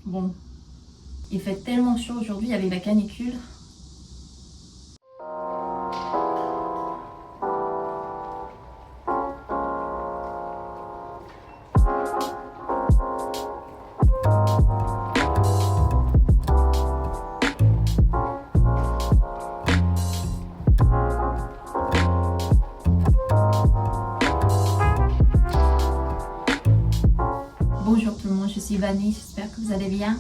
Bon, il fait tellement chaud aujourd'hui avec la canicule. Bonjour tout le monde, je suis Vanny, j'espère que vous allez bien.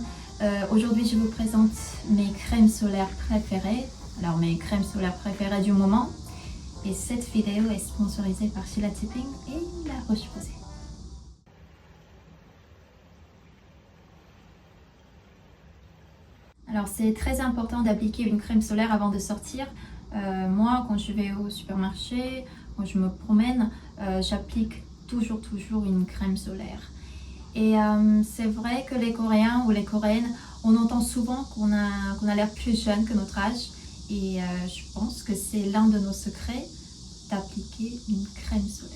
Aujourd'hui je vous présente mes crèmes solaires préférées, alors mes crèmes solaires préférées du moment. Et cette vidéo est sponsorisée par Sheila Tipping et La Roche-Posay. Alors c'est très important d'appliquer une crème solaire avant de sortir. Moi quand je vais au supermarché, quand je me promène, j'applique toujours une crème solaire. Et c'est vrai que les Coréens ou les Coréennes, on entend souvent qu'on a l'air plus jeune que notre âge. Et je pense que c'est l'un de nos secrets d'appliquer une crème solaire.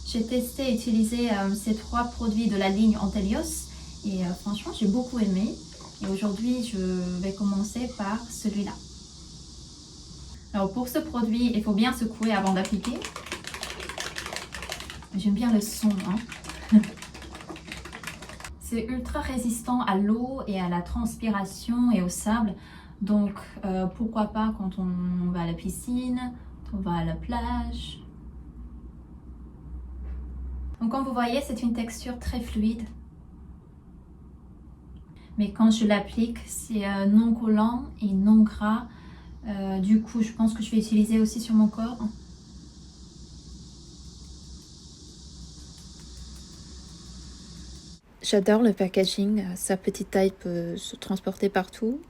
J'ai testé et utilisé ces 3 produits de la ligne Antelios et franchement j'ai beaucoup aimé. Et aujourd'hui je vais commencer par celui-là. Alors pour ce produit, il faut bien secouer avant d'appliquer. J'aime bien le son, hein. C'est ultra résistant à l'eau et à la transpiration et au sable. Donc pourquoi pas quand on va à la piscine, quand on va à la plage. Donc comme vous voyez, c'est une texture très fluide. Mais quand je l'applique, c'est non collant et non gras. Du coup, je pense que je vais utiliser aussi sur mon corps. J'adore le packaging, sa petite taille peut se transporter partout.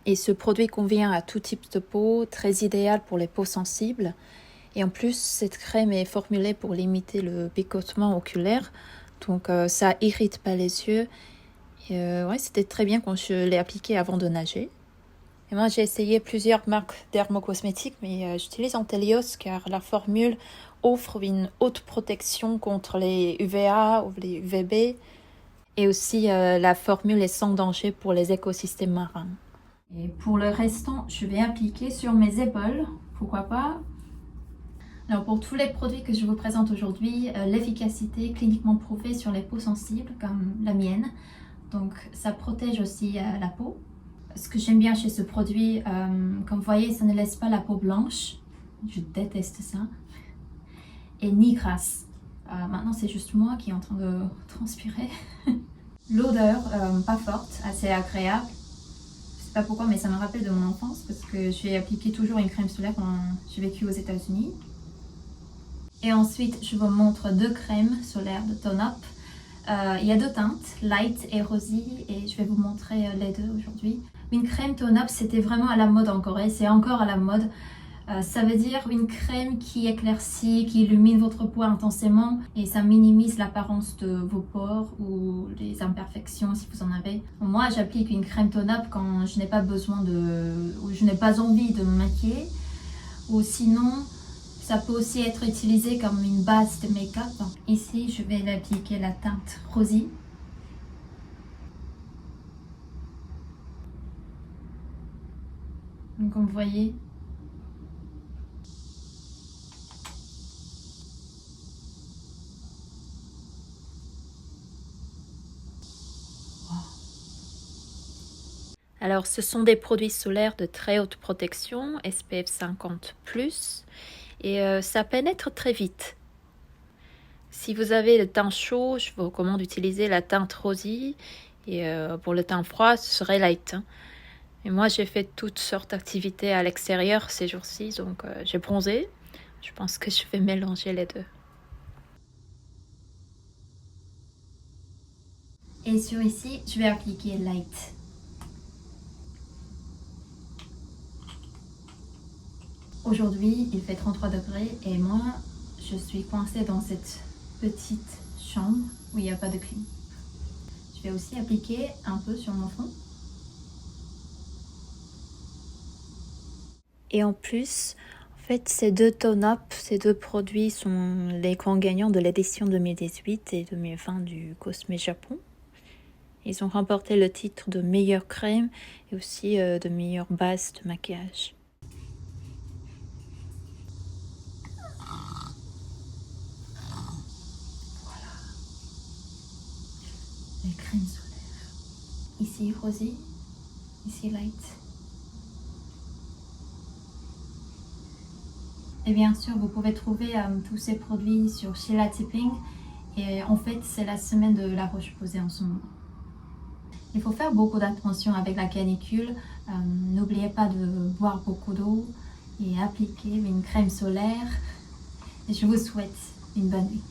Et ce produit convient à tout type de peau, très idéal pour les peaux sensibles. Et en plus, cette crème est formulée pour limiter le picotement oculaire. Donc ça irrite pas les yeux. Et, ouais, c'était très bien quand je l'ai appliqué avant de nager. Et moi, j'ai essayé plusieurs marques dermocosmétiques, mais j'utilise Antelios car la formule offre une haute protection contre les UVA ou les UVB. Et aussi, la formule est sans danger pour les écosystèmes marins. Et pour le restant, je vais appliquer sur mes épaules, pourquoi pas. Alors pour tous les produits que je vous présente aujourd'hui, l'efficacité cliniquement prouvée sur les peaux sensibles comme la mienne. Donc ça protège aussi la peau. Ce que j'aime bien chez ce produit, comme vous voyez, ça ne laisse pas la peau blanche. Je déteste ça. Et ni grasse. Maintenant c'est juste moi qui est en train de transpirer. L'odeur, pas forte, assez agréable. Je sais pas pourquoi, mais ça me rappelle de mon enfance parce que j'ai appliqué toujours une crème solaire quand j'ai vécu aux États-Unis. Et ensuite, je vous montre 2 crèmes solaires de Tone Up. Il y a 2 teintes, Light et Rosy, et je vais vous montrer les 2 aujourd'hui. Une crème Tone Up, c'était vraiment à la mode en Corée, c'est encore à la mode. Ça veut dire une crème qui éclaircit, qui illumine votre peau intensément et ça minimise l'apparence de vos pores ou les imperfections si vous en avez. Moi, j'applique une crème Tone Up quand je n'ai pas besoin ou je n'ai pas envie de me maquiller, ou sinon ça peut aussi être utilisé comme une base de make-up. Ici, je vais l'appliquer la teinte Rosy. Donc, comme vous voyez, alors, ce sont des produits solaires de très haute protection, SPF 50+, et ça pénètre très vite. Si vous avez le teint chaud, je vous recommande d'utiliser la teinte Rosy, et pour le teint froid, ce serait Light. Et moi, j'ai fait toutes sortes d'activités à l'extérieur ces jours-ci, donc j'ai bronzé. Je pense que je vais mélanger les 2. Et sur ici, je vais appliquer Light. Aujourd'hui, il fait 33 degrés et moi, je suis coincée dans cette petite chambre où il n'y a pas de clim. Je vais aussi appliquer un peu sur mon front. Et en plus, fait, ces deux tone-up, ces deux produits sont les grands gagnants de l'édition 2018 et 2020 du Cosme Japon. Ils ont remporté le titre de meilleure crème et aussi de meilleure base de maquillage. Voilà. Les crèmes solaires. Ici rosé, ici light. Et bien sûr, vous pouvez trouver tous ces produits sur Sheila Tipping. Et en fait, c'est la semaine de la Roche-Posay en ce moment. Il faut faire beaucoup d'attention avec la canicule. N'oubliez pas de boire beaucoup d'eau et appliquer une crème solaire. Et je vous souhaite une bonne nuit.